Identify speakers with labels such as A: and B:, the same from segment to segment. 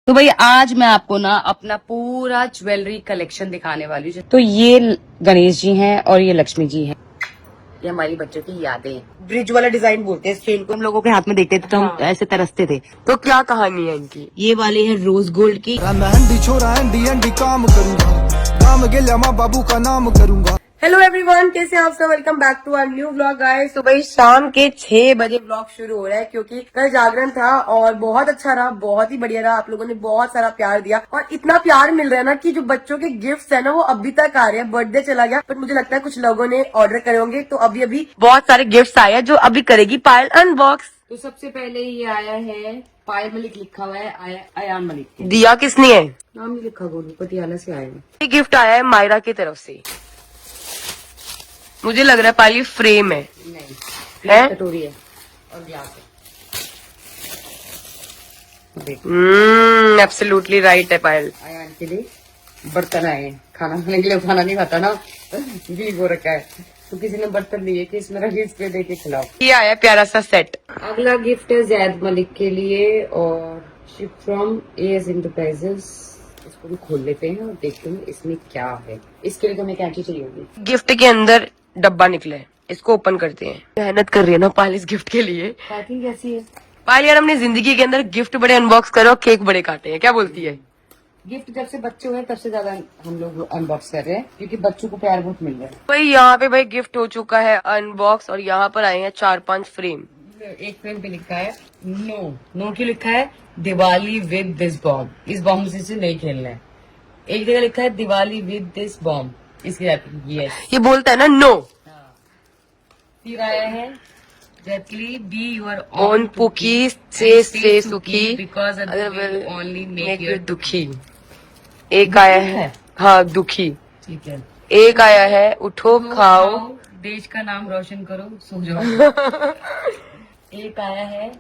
A: तो भाई आज मैं आपको ना अपना पूरा ज्वेलरी कलेक्शन दिखाने वाली हूँ। तो ये गणेश जी हैं और ये लक्ष्मी जी हैं। ये हमारी बच्चों की यादें हैं। ब्रिज वाला डिजाइन बोलते हैं इस चेन को। हम लोगों के हाथ में देखते थे तो हम ऐसे तरसते थे। तो क्या कहानी है इनकी। ये वाली है रोज गोल्ड की।
B: छोरा एंडी काम करूंगा, काम गेल्या माँ बाबू का नाम करूंगा।
A: हेलो एवरीवन, कैसे हैं आप सब। Welcome back to our new vlog guys. तो भाई शाम के 6 बजे व्लॉग शुरू हो रहा है क्योंकि कल जागरण था और बहुत अच्छा रहा, बहुत ही बढ़िया रहा। आप लोगों ने बहुत सारा प्यार दिया और इतना प्यार मिल रहा है ना कि जो बच्चों के गिफ्ट्स है ना वो अभी तक आ रहे हैं। बर्थडे चला गया बट मुझे लगता है कुछ लोगों ने ऑर्डर करे होंगे तो अभी बहुत सारे गिफ्ट्स आए हैं जो अभी करेगी पायल अनबॉक्स। तो सबसे पहले ये आया है पायल मलिक, लिखा हुआ है अयान मलिक। दिया किसने है, नाम नहीं लिखा, गोलू पटियाला से आया है। ये गिफ्ट आया है मायरा की तरफ से। मुझे लग रहा है पाली फ्रेम है। नहीं है, कटोरी है और ग्लास है। एब्सोल्युटली राइट है पायल। आयान के लिए बर्तन आए हैं, खाना खाने के लिए। खाना नहीं खाता ना, वीक हो रखा है तो किसी ने बर्तन दिए कि इसमें रखी, इस पे दे के खिलाओ। ये आया प्यारा सा सेट। अगला गिफ्ट है जैद मलिक के लिए और शिप फ्रॉम एएस इंटरप्राइजेस। इसको भी खोल लेते हैं और देखते हैं इसमें क्या है। इसके लिए तो हमें कैंची चाहिए होगी। गिफ्ट के अंदर डब्बा निकला है, इसको ओपन करते हैं। मेहनत कर रही है ना पायल इस गिफ्ट के लिए। पैकिंग कैसी है पायल यार। हमने जिंदगी के अंदर गिफ्ट बड़े अनबॉक्स करो, केक बड़े काटे हैं। क्या बोलती है। गिफ्ट जब से बच्चे हुए तब से ज्यादा हम लोग अनबॉक्स कर रहे हैं क्योंकि बच्चों को प्यार बहुत मिल रहा है। भाई यहाँ पे भाई गिफ्ट हो चुका है अनबॉक्स और यहाँ पर आए हैं 4-5 फ्रेम। एक फ्रेम पे लिखा है नो क्यों लिखा है, दिवाली विद दिस बॉम्ब। इस बॉम्ब से नहीं खेलना है। एक जगह लिखा है दिवाली विद दिस बॉम्ब, इसकी ये बोलता है ना नो। फिर आया है एग्जैक्टली बी योर ओन पुकी से सुखी because other will only make you दुखी। एक आया है हाँ दुखी, ठीक है। एक आया है उठो खाओ देश का नाम रोशन करो सो जाओ। एक आया है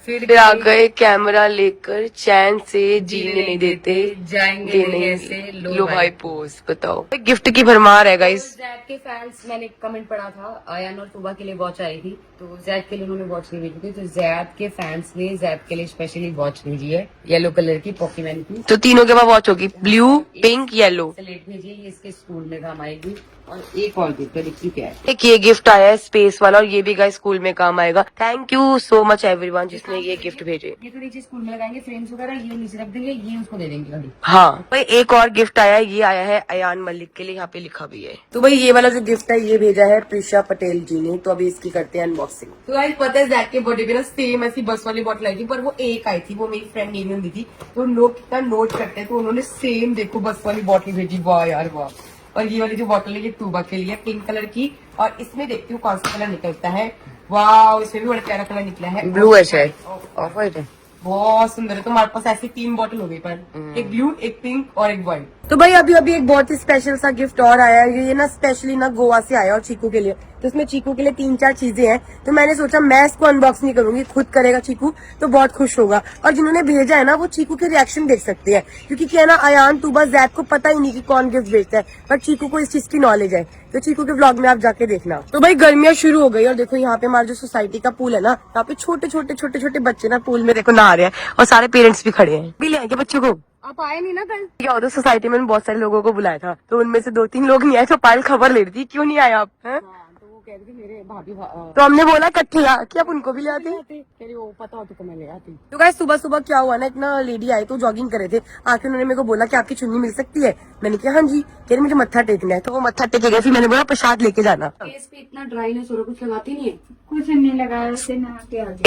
A: फिर आ गए कैमरा लेकर चैन से जीने नहीं देते, जाएंगे नहीं ऐसे लो भाई पोज। बताओ गिफ्ट की भरमार है गाइस। जैद के फैंस, मैंने कमेंट पढ़ा था आयान और सुबह के लिए वॉच आई थी तो जैद के लिए उन्होंने वॉच नहीं भेजी थी। तो जैद के फैंस ने जैद के लिए स्पेशली वॉच भेजी है येलो कलर की पॉकीमैन की। तो तीनों के पास वॉच होगी, ब्लू पिंक येलो। स्लेट भेजी है, ये इसके स्कूल में काम आएगी। और एक और गिफ्ट देखिए क्या है। एक ये गिफ्ट आया है स्पेस वाला और ये भी गाइस स्कूल में काम आएगा। Thank you so much everyone जिसने ये गिफ्ट भेजे। ये तो नीचे स्कूल में लगाएंगे फ्रेम्स वगैरह, ये नीचे रख देंगे, ये उसको दे देंगे गाड़ी। हाँ भाई एक और गिफ्ट आया है, ये आया है अयान मलिक के लिए, यहाँ पे लिखा भी है। तो भाई ये वाला जो गिफ्ट है ये भेजा है प्रिशा पटेल जी ने। तो अभी इसकी करते हैं अनबॉक्सिंग। तो गाइस पता है जैक के बर्थडे पे ना सेम ऐसी बस वाली बॉटल आई थी पर वो एक आई थी, वो मेरी फ्रेंड ने दी थी। तो लोग कितना नोट करते हैं तो उन्होंने सेम देखो बस वाली बॉटल भेजी। वाह यार वाह। और ये वाली जो बॉटल है ये टूबा के लिए पिंक कलर की और इसमें देखती हूँ कौन सा कलर निकलता है। वाह इसमें भी बड़ा प्यारा कलर निकला है, ब्लू है शायद, ऑफ व्हाइट है। बहुत सुंदर है। तो हमारे पास ऐसी 3 बॉटल हो गई पर एक ब्लू एक पिंक और एक व्हाइट। तो भाई अभी एक बहुत ही स्पेशल सा गिफ्ट और आया है। ये ना स्पेशली ना गोवा से आया और चीकू के लिए। तो इसमें चीकू के लिए 3-4 चीजें हैं तो मैंने सोचा मैं इसको अनबॉक्स नहीं करूंगी, खुद करेगा चीकू तो बहुत खुश होगा। और जिन्होंने भेजा है ना वो चीकू के रिएक्शन देख सकते हैं क्योंकि क्या है ना अयान तूबा जैद को पता ही नहीं कि कौन गिफ्ट भेजता है पर चीकू को इस चीज की नॉलेज है। तो चीकू के व्लॉग में आप जाके देखना। तो भाई गर्मियां शुरू हो गई और देखो यहाँ पे हमारा जो सोसाइटी का पूल है ना, यहाँ पे छोटे बच्चे ना पूल में देखो नहा रहे हैं और सारे पेरेंट्स भी खड़े हैं। भी ले आएंगे बच्चों को। आप आए नहीं ना कल। क्या उधर सोसाइटी में बहुत सारे लोगों को बुलाया था तो उनमें से 2-3 लोग नहीं आए। तो पायल खबर ले रही थी क्यों नहीं आए आप है? तो वो कह रही थी मेरे भाभी तो हमने बोला इकट्ठे कि आप उनको भी ले आते। कह रही वो पता होती तो मैं ले आती। तो गाइस सुबह क्या हुआ ना, एक ना लेडी आई तो जॉगिंग करे थे, आके उन्होंने मेरे को बोला कि आपकी चुन्नी मिल सकती है। मैंने कहा हाँ जी। कह रही मुझे मत्था टेकना है तो वो मत्था टेके गए। फिर मैंने बोला प्रसाद लेके जाना। फेस पे इतना ड्राइनेस हो रहा, कुछ लगाती नहीं है। कुछ नहीं लगाया,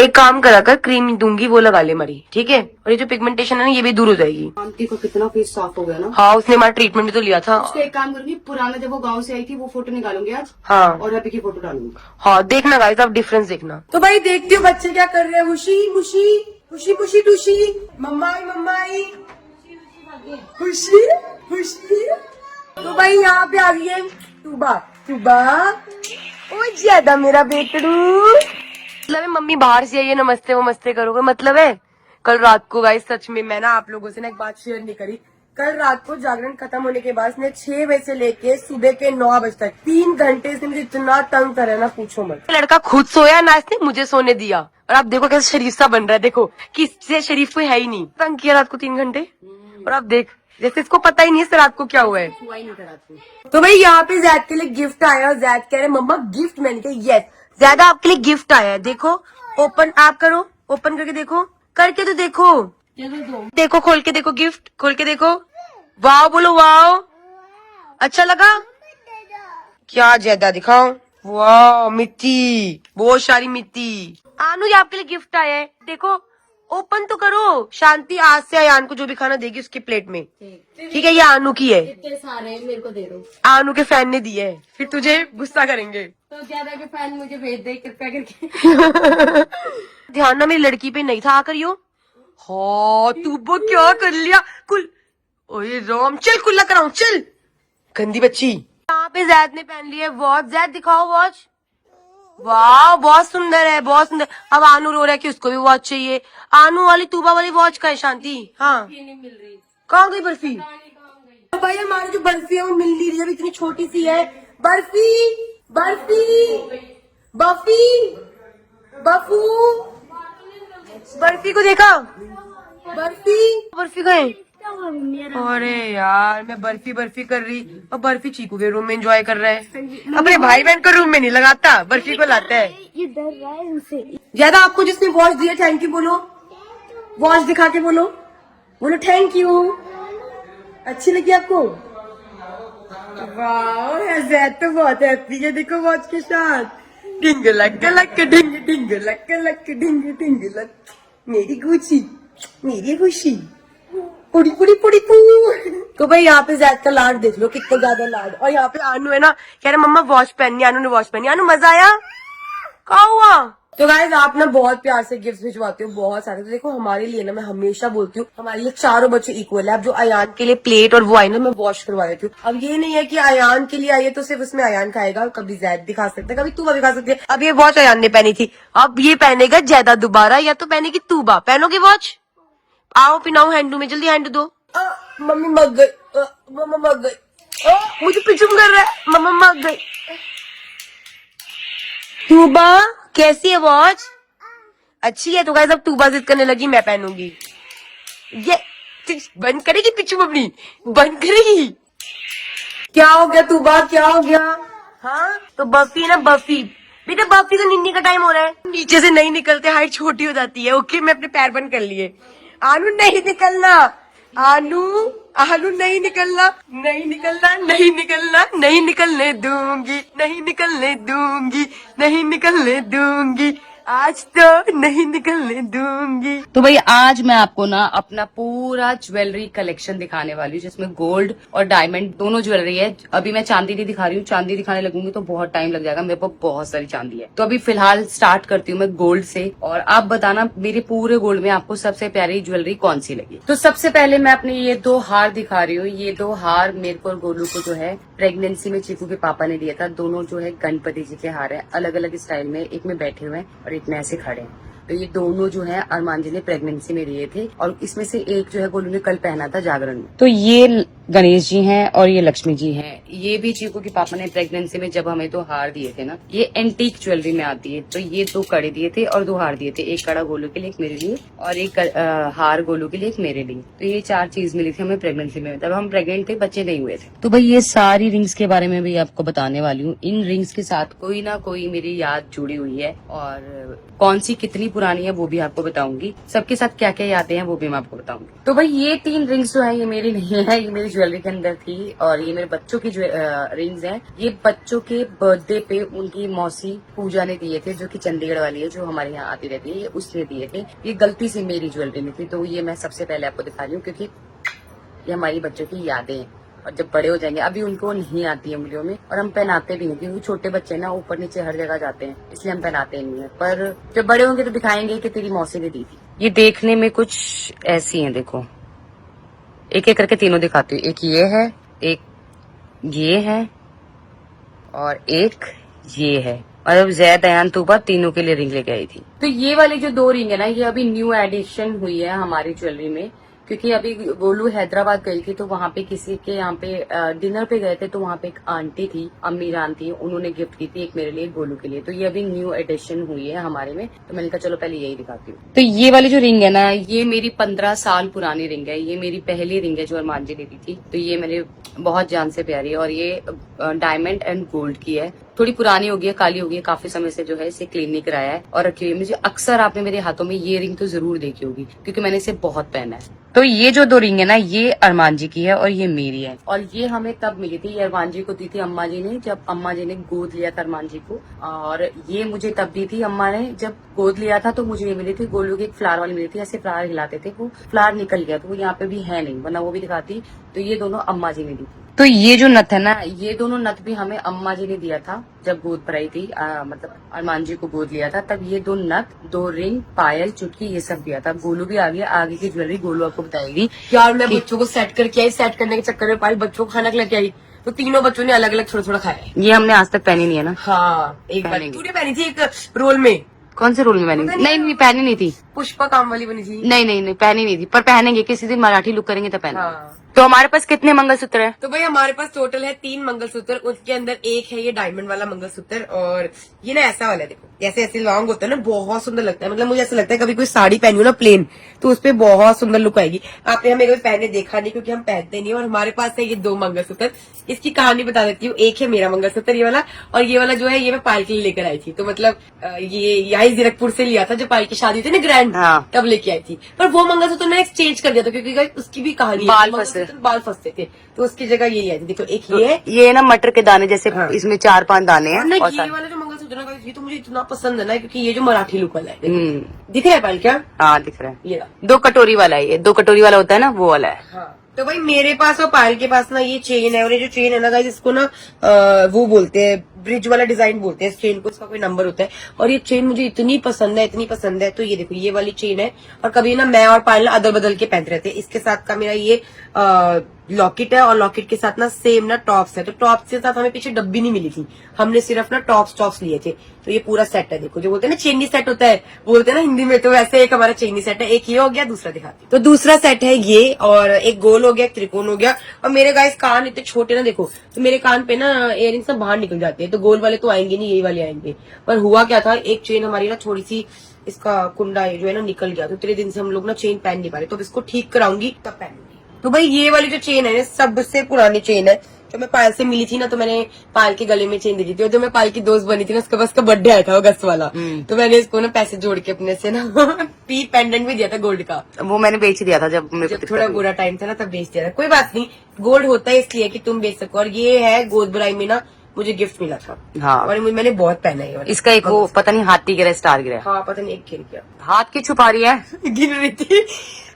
A: एक काम करा कर क्रीम दूंगी वो लगा ले मरी, ठीक है। और ये जो पिगमेंटेशन है ना ये भी दूर हो जाएगी। आंटी को कितना फेस साफ हो गया ना। हाँ उसने हमारा ट्रीटमेंट भी तो लिया था। उसको एक काम करूंगी, पुराना जब वो गाँव से आई थी वो फोटो निकालूंगी आज। हाँ और अभी की फोटो डालूंगी। हाँ देखना गाइस आप डिफरेंस देखना। तो भाई देखती हूँ बच्चे क्या कर रहे हैं। खुशी टुशी मम्माई खुशी। तो भाई यहाँ पे आ गई है टूबा ओ ज्यादा मेरा बेटड़ू। मतलब है मम्मी बाहर से आई है नमस्ते वो मस्ते करोगे मतलब है। कल रात को गाइस सच में मैं ना आप लोगों से ना एक बात शेयर नहीं करी। कल रात को जागरण खत्म होने के बाद इसने 6 बजे से लेके सुबह के 9 बजे तक 3 घंटे इसने मुझे इतना तंग करा ना पूछो मत। लड़का खुद सोया ना इसने मुझे सोने दिया और आप देखो कैसे शरीफ सा बन रहा है, देखो किससे शरीफ कोई है ही नहीं। तंग किया रात को 3 घंटे, और आप देख जैसे इसको पता ही नहीं है रात को क्या हुआ है। तो भाई यहाँ पे जैद के लिए गिफ्ट आया, जैद कह रहे मम्मा गिफ्ट, मैंने कहा यस ज्यादा आपके लिए गिफ्ट आया है। देखो ओपन आप करो, ओपन करके देखो, करके तो देखो, देखो खोल के देखो, गिफ्ट खोल के देखो, वाओ बोलो वाओ, अच्छा लगा क्या ज्यादा दिखाओ, वाह मिट्टी, बहुत सारी मिट्टी। आनू ये आपके लिए गिफ्ट आया है, देखो ओपन तो करो। शांति आज से अयान को जो भी खाना देगी उसकी प्लेट में, ठीक है? ये आनू की है,
C: इतने सारे मेरे को दे दो।
A: आनू के फैन ने दिए है, फिर तुझे गुस्सा करेंगे
C: तो ज्यादा के फैन मुझे भेज दे कृपया करके।
A: ध्यान ना मेरी लड़की पे नहीं था आकर यो। हाँ तू वो क्या कर लिया कुल, ओए राम चल कुल्ला कराऊं चल, गंदी बच्ची। यहाँ पे जैद ने पहन लिया वॉच, जैद दिखाओ वॉच, वाह बहुत सुंदर है, बहुत सुंदर। अब आनू रो रहा है कि उसको भी वॉच चाहिए। आनू वाली तूबा वाली वॉच का है शांति? हाँ
C: नहीं मिल रही,
A: कहाँ गई बर्फी? तो भाई हमारी जो बर्फी है वो मिल नहीं रही है, इतनी छोटी सी है बर्फी, बर्फी बर्फी बफू, बर्फी को देखा, बर्फी बर्फी गए। अरे यार मैं बर्फी बर्फी कर रही और बर्फी चीकू के रूम में एंजॉय कर रहा है, अपने भाई बहन को रूम में नहीं लगाता, बर्फी को लाता है।
C: ये डर रहा है उनसे।
A: ज्यादा आपको जिसने वॉच दिया थैंक यू बोलो, वॉच दिखा के बोलो, बोलो थैंक यू। अच्छी लगी आपको? वाह जैद तो बहुत हैप्पी है, देखो वॉच के साथ, डिंग लक लक डिंग डिंग लक लक डिंग डिंग लक, मेरी गुची मेरी खुशी पुड़ी पुड़ी पुड़ी पू। तो भाई यहाँ पे जैद का लाड देख लो कितना ज्यादा लाड। और यहाँ पे आनू है ना कह रहे मम्मा वॉच पहननी, आनू ने वॉच पहनी। आनू मजा आया? क्या हुआ? तो गाइस आप ना बहुत प्यार से गिफ्ट भिजवाते हो बहुत सारे, तो देखो हमारे लिए ना मैं हमेशा बोलती हूँ हमारे लिए चारों बच्चे इक्वल है। अब जो अयान के लिए प्लेट और वो आई ना मैं वॉश करवा देती हूँ। अब ये नहीं है कि अयान के लिए आई है तो सिर्फ उसमें अयान खाएगा, कभी जैद भी खा सकता है, कभी तूबा भी खा सकती है। अब ये वॉच अयान ने पहनी थी, अब ये पहनेगा ज्यादा दोबारा, या तो पहनेगी तूबा। पहनोगे वॉच? आओ पिनाओ हैंडू में, जल्दी हैंडू दो। मम्मी मग गई, मम्मा मग गई, मुझे पिचुम कर रहा है, मम्मा मग गई। तूबा कैसी है वॉच? अच्छी है। तो गाइस अब तूबा जिद करने लगी मैं पहनूंगी, ये बंद करेगी पिचू अपनी, बंद करेगी। क्या हो गया तूबा, क्या हो गया? हाँ तो बफी ना बफी, बेटा बफी तो निन्नी का टाइम हो रहा है, नीचे से नहीं निकलते, हाइट छोटी हो जाती है। ओके मैं अपने पैर बंद कर लिए। आनू नहीं निकलना, आनू आनू नहीं निकलना, नहीं निकलना, नहीं निकलना, नहीं निकलने दूंगी, नहीं निकलने दूंगी, नहीं निकलने दूंगी, आज तो नहीं निकलने दूंगी। तो भाई आज मैं आपको ना अपना पूरा ज्वेलरी कलेक्शन दिखाने वाली हूँ, जिसमें गोल्ड और डायमंड दोनों ज्वेलरी है। अभी मैं चांदी नहीं दिखा रही हूँ, चांदी दिखाने लगूंगी तो बहुत टाइम लग जाएगा, मेरे पास बहुत सारी चांदी है। तो अभी फिलहाल स्टार्ट करती हूँ मैं गोल्ड से, और आप बताना मेरे पूरे गोल्ड में आपको सबसे प्यारी ज्वेलरी कौन सी लगी। तो सबसे पहले मैं अपने ये 2 हार दिखा रही हूँ। ये 2 हार मेरे को और गोलू को जो है प्रेगनेंसी में चीकू के पापा ने दिया था। दोनों जो है गणपति जी के हार है, अलग अलग स्टाइल में, एक में बैठे हुए हैं और एक में ऐसे खड़े हैं। तो ये दोनों जो है अरमान जी ने प्रेगनेंसी में दिए थे, और इसमें से एक जो है गोलू ने कल पहना था जागरण में। तो ये गणेश जी हैं और ये लक्ष्मी जी हैं। ये भी चीकू के पापा ने प्रेगनेंसी में जब हमें 2 हार दिए थे ना, ये एंटीक ज्वेलरी में आती है। तो ये 2 कड़े दिए थे और 2 हार दिए थे, एक कड़ा गोलू के लिए, एक मेरे लिए, और एक हार गोलू के लिए, एक मेरे लिए। तो ये 4 चीज मिली थी हमें प्रेगनेंसी में, तब हम प्रेग्नेंट थे, बच्चे नहीं हुए थे। तो भाई ये सारी रिंग्स के बारे में भी आपको बताने वाली हूँ। इन रिंग्स के साथ कोई ना कोई मेरी याद जुड़ी हुई है, और कौन सी कितनी पुरानी है वो भी आपको बताऊंगी, सबके साथ क्या क्या यादें हैं वो भी मैं आपको बताऊंगी। तो भाई ये 3 रिंग्स जो है ये मेरी नहीं है, ये मेरी ज्वेलरी के अंदर थी, और ये मेरे बच्चों की रिंग्स हैं। ये बच्चों के बर्थडे पे उनकी मौसी पूजा ने दिए थे, जो कि चंडीगढ़ वाली है, जो हमारे यहाँ आती रहती है, ये उसने दिए थे। ये गलती से मेरी ज्वेलरी में थी, तो ये मैं सबसे पहले आपको दिखा रही हूँ, क्योंकि ये हमारी बच्चों की यादें हैं, और जब बड़े हो जाएंगे, अभी उनको नहीं आती है उंगलियों में, और हम पहनाते भी नहीं, क्योंकि छोटे बच्चे ना ऊपर नीचे हर जगह जाते हैं, इसलिए हम पहनाते नहीं है। पर जब बड़े होंगे तो दिखाएंगे कि तेरी मौसी ने दी थी। ये देखने में कुछ ऐसी हैं, देखो एक एक करके तीनों दिखाती हूँ। एक ये है, एक ये है, और एक ये है। और अब जैद अयान तूबा तीनों के लिए रिंग लेके आई थी। तो ये वाली जो 2 रिंग है ना, ये अभी न्यू एडिशन हुई है हमारी ज्वेलरी में, क्योंकि अभी गोलू हैदराबाद गई थी तो वहाँ पे किसी के यहाँ पे डिनर पे गए थे, तो वहाँ पे एक आंटी थी, अम्मी जान थी, उन्होंने गिफ्ट की थी एक मेरे लिए, गोलू के लिए। तो ये अभी न्यू एडिशन हुई है हमारे में, तो मैंने कहा चलो पहले यही दिखाती हूँ। तो ये वाली जो रिंग है ना, ये मेरी 15 साल पुरानी रिंग है। ये मेरी पहली रिंग है जो अरमान जी ने दी थी, तो ये मेरे बहुत जान से प्यारी है। और ये डायमंड एंड गोल्ड की है, थोड़ी पुरानी हो गई है, काली हो गई है, काफी समय से जो है इसे क्लीन नहीं कराया है और रखी हुई है। मुझे अक्सर आपने मेरे हाथों में ये रिंग तो जरूर देखी होगी, क्योंकि मैंने इसे बहुत पहना है। तो ये जो 2 रिंग है ना, ये अरमान जी की है और ये मेरी है। और ये हमें तब मिली थी, ये अरमान जी को दी थी अम्मा जी ने, जब अम्मा जी ने गोद लिया था अरमान जी को। और ये मुझे तब दी थी अम्मा ने, जब गोद लिया था तो मुझे ये मिली थी। गोलू की एक फ्लावर वाली मिली थी, ऐसे फ्लावर हिलाते थे, वो फ्लावर निकल गया, तो वो यहाँ पे भी है नहीं, वरना वो भी दिखाती। तो ये दोनों अम्मा जी ने दी थी। तो ये जो नथ है ना, ये दोनों नथ भी हमें अम्मा जी ने दिया था जब गोद पर आई थी, मतलब अरमान जी को गोद लिया था, तब ये 2 नथ, 2 रिंग, पायल, चुटकी, ये सब दिया था। गोलू भी आ गया, आगे की ज्वेलरी गोलू आपको बताएगी।
C: यार मैं बच्चों को सेट करके आई, सेट करने के चक्कर में पायल बच्चों को खाना लेके आई, तो तीनों बच्चों ने अलग अलग थोड़ा थोड़ा खाया।
A: ये हमने आज तक पहनी नहीं है ना।
C: हाँ, एक बार
A: पहनेंगे।
C: तूने पहनी थी एक रोल में।
A: कौन से रोल में पहनी? नहीं पहनी नहीं थी।
C: पुष्पा काम वाली बनी थी।
A: नहीं पहनी नहीं थी, पर पहनेंगे किसी दिन, मराठी लुक करेंगे तो पहनेंगे।
C: हाँ।
A: तो हमारे पास कितने मंगलसूत्र है?
C: तो भाई हमारे पास टोटल है 3 मंगलसूत्र, उसके अंदर एक है ये डायमंड वाला मंगलसूत्र, और ये ना ऐसा वाला है, देखो ऐसे ऐसे लॉन्ग होता है ना, बहुत सुंदर लगता है। मतलब मुझे ऐसा लगता है कभी कोई साड़ी पहनी हो ना प्लेन, तो उस पर बहुत सुंदर लुक आएगी। आपने हमें कभी पहने देखा नहीं, क्योंकि हम पहनते नहीं। और हमारे पास है ये 2 मंगलसूत्र। इसकी कहानी बता देती हूँ। एक है मेरा मंगलसूत्र ये वाला, और ये वाला जो है ये मैं पायल के लिए लेकर आई थी। तो मतलब ये यही जीरकपुर से लिया था, जब पायल की शादी थी ना ग्रैंड, तब लेके आई थी। पर वो मंगलसूत्र मैंने एक्सचेंज कर दिया था, क्योंकि उसकी भी कहानी बाल फंसते थे, तो उसकी जगह ये लिया थी। देखो एक
A: ये ना मटर के दाने जैसे, इसमें 4-5 दाने हैं।
C: और ये वाला जो मंगलसूत्र है ये तो मुझे इतना पसंद है ना, क्योंकि ये जो मराठी लुक वाला है, दिख रहा है पायल क्या?
A: हाँ दिख रहा है।
C: ये
A: 2 कटोरी वाला है, ये 2 कटोरी वाला होता है ना, वो वाला है।
C: हाँ। तो भाई मेरे पास और पायल के पास ना ये चेन है, और ये जो चेन है ना गाइस, इसको ना वो बोलते हैं ब्रिज वाला डिजाइन बोलते हैं इस चेन को, इसका कोई नंबर होता है। और ये चेन मुझे इतनी पसंद है। तो ये देखो ये वाली चेन है, और कभी ना मैं और पायल अदल बदल के पहनते रहते हैं। इसके साथ का मेरा ये लॉकेट है, और लॉकेट के साथ ना सेम ना टॉप्स है। तो टॉप्स के साथ हमें पीछे डब्बी नहीं मिली थी, हमने सिर्फ ना टॉप्स लिए थे। तो ये पूरा सेट है, देखो जो बोलते हैं ना चेनी सेट होता है, बोलते हैं ना हिंदी में, तो वैसे एक हमारा चेनी सेट है। एक ये हो गया, दूसरा दिखाती हूँ। तो दूसरा सेट है ये, और एक गोल हो गया, एक त्रिकोण हो गया। और मेरे गाइस कान इतने छोटे ना, देखो तो मेरे कान पे ना इयररिंग्स सब बाहर निकल जाते हैं, तो गोल वाले तो आएंगे नहीं, यही वाले आएंगे। पर हुआ क्या था, एक चेन हमारी ना थोड़ी सी, इसका कुंडा जो है ना निकल गया, तो इतने दिन से हम लोग ना चेन पहन नहीं पा रहे, तो अब इसको ठीक कराऊंगी तब पहनूंगी। तो भाई ये वाली जो चेन है सबसे पुरानी चेन है, जो मैं पायल से मिली थी ना, तो मैंने पायल के गले में चेन दी थी। और जो मैं पायल की दोस्त बनी थी ना, उसके पास का बर्थडे आया था अगस्त वाला, तो मैंने इसको ना पैसे जोड़ के अपने से ना पी पेंडेंट भी दिया था गोल्ड का।
A: वो मैंने बेच दिया था जब मेरे को
C: थोड़ा बुरा टाइम था ना, तब बेच दिया था। कोई बात नहीं, गोल्ड होता है इसलिए कि तुम बेच सको। और ये है गोद बुराई में ना मुझे गिफ्ट मिला था।
A: हाँ।
C: और मैंने बहुत पहना है।
A: इसका एक वो पता नहीं हाथी गिरा, स्टार गिरा।
C: हाँ पता नहीं, एक गिर गया।
A: हाथ की छुपा रही है
C: गिर रही थी।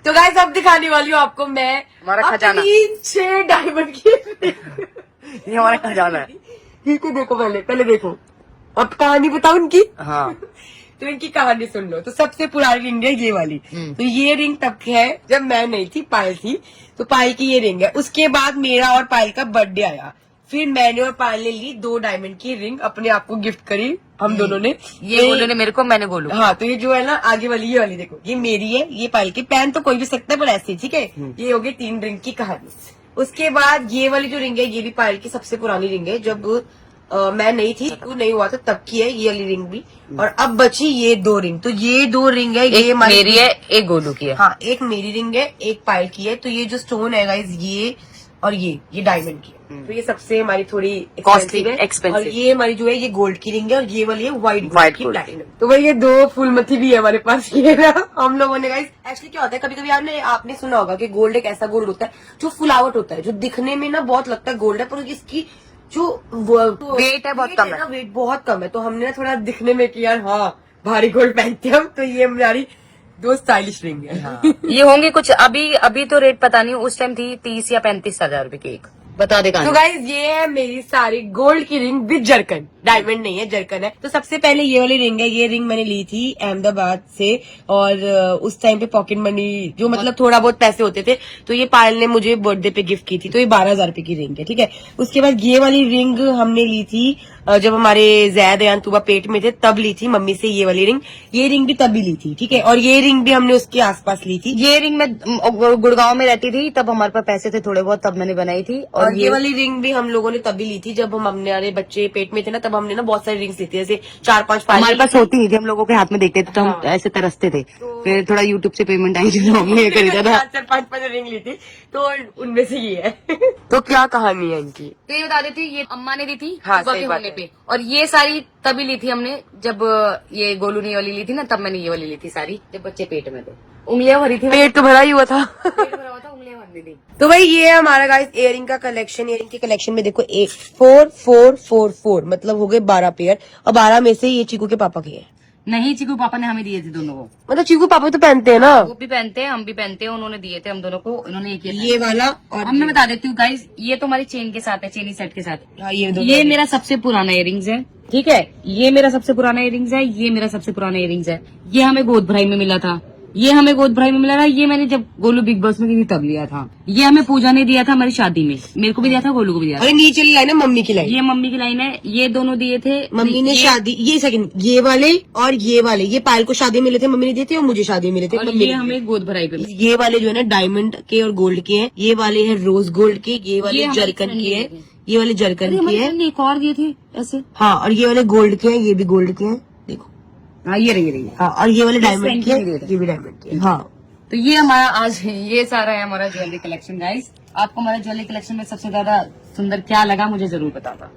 C: तो गाइस अब दिखाने वाली हूँ आपको मैं
A: हमारा खजाना,
C: 6 डायमंड की।
A: ये हमारा खजाना है।
C: ठीक है, देखो पहले देखो, अब कहानी बताओ इनकी।
A: हाँ।
C: तो इनकी कहानी सुन लो। तो सबसे पुरानी रिंग है ये वाली। तो ये रिंग तब की है जब मैं नहीं थी, पायल थी, तो पायल की ये रिंग है। उसके बाद मेरा और पायल का बर्थडे आया, फिर मैंने और पायल ने ली 2 डायमंड की रिंग, अपने आप को गिफ्ट करी हम दोनों ने।
A: ये गोलू ने मेरे को, मैंने गोलू।
C: हाँ, तो ये जो है ना आगे वाली, ये वाली देखो, ये मेरी है, ये पायल की। पहन तो कोई भी सकता है, पर ऐसी, ठीक है। ये हो गई 3 रिंग की कहानी। उसके बाद ये वाली जो रिंग है, ये भी पायल की सबसे पुरानी रिंग है, जब मैं नहीं थी, तू नहीं हुआ था तब की है ये वाली रिंग भी। और अब बची ये 2 रिंग। तो ये 2 रिंग है, ये
A: मेरी है, एक गोलू की है।
C: हाँ, एक मेरी रिंग है, एक पायल की है। तो ये जो स्टोन है गाइस, ये और ये डायमंड की है। तो ये सबसे हमारी थोड़ी
A: कॉस्टली
C: है।
A: एक्सपेंसिव।
C: और ये हमारी जो है ये गोल्ड की रिंग है, और ये वाली है व्हाइट की प्लैटिनम। तो भाई ये 2 फूलमती भी है हमारे पास। ये ना हम लोगों ने गाइस, एक्चुअली क्या होता है, कभी कभी आपने सुना होगा कि गोल्ड एक ऐसा गोल्ड होता है जो फुलावट होता है, जो दिखने में ना बहुत लगता है गोल्ड है, पर इसकी जो
A: वेट है बहुत कम है।
C: वेट बहुत कम है। तो हमने ना थोड़ा दिखने में कि यार हाँ भारी गोल्ड पहनते हम, तो ये हमारी 2 स्टाइलिश रिंग है।
A: हाँ। ये होंगे कुछ, अभी तो रेट पता नहीं, उस टाइम थी 30 या 35 हजार रुपए की एक। बता दे
C: तो गाइज ये है मेरी सारी गोल्ड की रिंग विद जरकन, डायमंड नहीं है, जरकन है। तो सबसे पहले ये वाली रिंग है, ये रिंग मैंने ली थी अहमदाबाद से, और उस टाइम पे पॉकेट मनी जो मतलब थोड़ा बहुत पैसे होते थे, तो ये पायल ने मुझे बर्थडे पे गिफ्ट की थी। तो ये 12,000 रुपए की रिंग है, ठीक है। उसके बाद ये वाली रिंग हमने ली थी जब हमारे जैद या तुबा पेट में थे तब ली थी मम्मी से ये वाली रिंग। ये रिंग भी तभी ली थी, ठीक है। और ये रिंग भी हमने उसके आसपास ली थी।
A: ये रिंग में गुड़गांव में रहती थी, तब हमारे पास पैसे थे थोड़े बहुत, तब मैंने बनाई थी।
C: और ये वाली रिंग भी हम लोगों ने तभी ली थी जब हम हमारे बच्चे पेट में थे ना, तब हमने ना बहुत सारी रिंग्स ली थी, जैसे 4-5
A: हमारे पास होती नहीं थी, हम लोगों के हाथ में देखते थे तो हम ऐसे तरसते थे। फिर थोड़ा यूट्यूब से पेमेंट आई थी तो हमने ये खरीदा था।
C: 4-5 रिंग ली थी, तो उनमें से ये है। तो क्या कहानी है इनकी?
A: तो ये बता देती, ये अम्मा ने दी थी
C: हाँ,
A: सुबह
C: सही
A: के
C: बात
A: होने
C: है।
A: पे, और ये सारी तभी ली थी हमने जब ये गोलू ने ये वाली ली थी ना, तब मैंने ये वाली ली थी सारी, जब बच्चे पेट में थे। उंगलियां भरी थी,
C: पेट तो भरा ही हुआ था।
A: पेट भरा हुआ था, उंगलियां भरनी थी।
C: तो भाई ये है हमारा गाइस इयरिंग का कलेक्शन। इयरिंग के कलेक्शन में देखो 4 मतलब हो गए 12 पेयर, और 12 में से ये चीकू के पापा के हैं।
A: नहीं, चिकू पापा ने हमें दिए थे दोनों को।
C: मतलब चीकू पापा तो पहनते हैं ना,
A: वो भी पहनते हैं, हम भी पहनते हैं, उन्होंने दिए थे हम दोनों को। उन्होंने ये किया
C: ये वाला। और
A: अब मैं बता देती हूँ गाइस, ये तो हमारी चेन के साथ है, चेनी सेट के साथ।
C: हाँ, ये दोनों।
A: ये मेरा सबसे पुराना इयरिंग्स है, ठीक है। ये मेरा सबसे पुराना इयरिंग्स है, ये मेरा सबसे पुराना इयरिंग्स है। ये हमें गोद भराई में मिला था, ये हमें गोद भराई में मिला था। ये मैंने जब गोलू बिग बॉस में गई थी तब लिया था। ये हमें पूजा ने दिया था हमारी शादी में, मेरे को भी दिया था, गोलू को भी दिया था।
C: और नीचे लाइन है मम्मी की लाइन।
A: ये मम्मी की लाइन है, ये दोनों दिए थे
C: मम्मी ने शादी, ये सेकंड, ये वाले और ये वाले, ये पायल को शादी में मिले थे, मम्मी ने दिए थे, और मुझे शादी में मिले थे,
A: और
C: मम्मी
A: ये
C: ने
A: हमें गोद भराई पे
C: दिए। ये वाले जो है ना डायमंड के और गोल्ड के हैं, ये वाले हैं रोज गोल्ड के, ये वाले
A: ये हमारी
C: जरकन
A: friend
C: के
A: ने
C: हैं,
A: दिए थे।
C: ये वाले जरकन
A: अरे
C: के
A: हमारे
C: हैं।
A: friend ने एक और दिए थे ऐसे।
C: हाँ, और ये वाले गोल्ड के हैं, ये भी गोल्ड के हैं, देखो।
A: हाँ, ये रही।
C: हाँ, और ये वाले डायमंड
A: friend
C: के
A: के
C: हैं,
A: दिए थे।
C: ये भी डायमंड के हैं। हाँ,
A: तो ये हमारा आज ये सारा है हमारा ज्वेलरी कलेक्शन गाइस। आपको हमारा ज्वेलरी कलेक्शन में सबसे ज्यादा सुंदर क्या लगा मुझे जरूर बताना।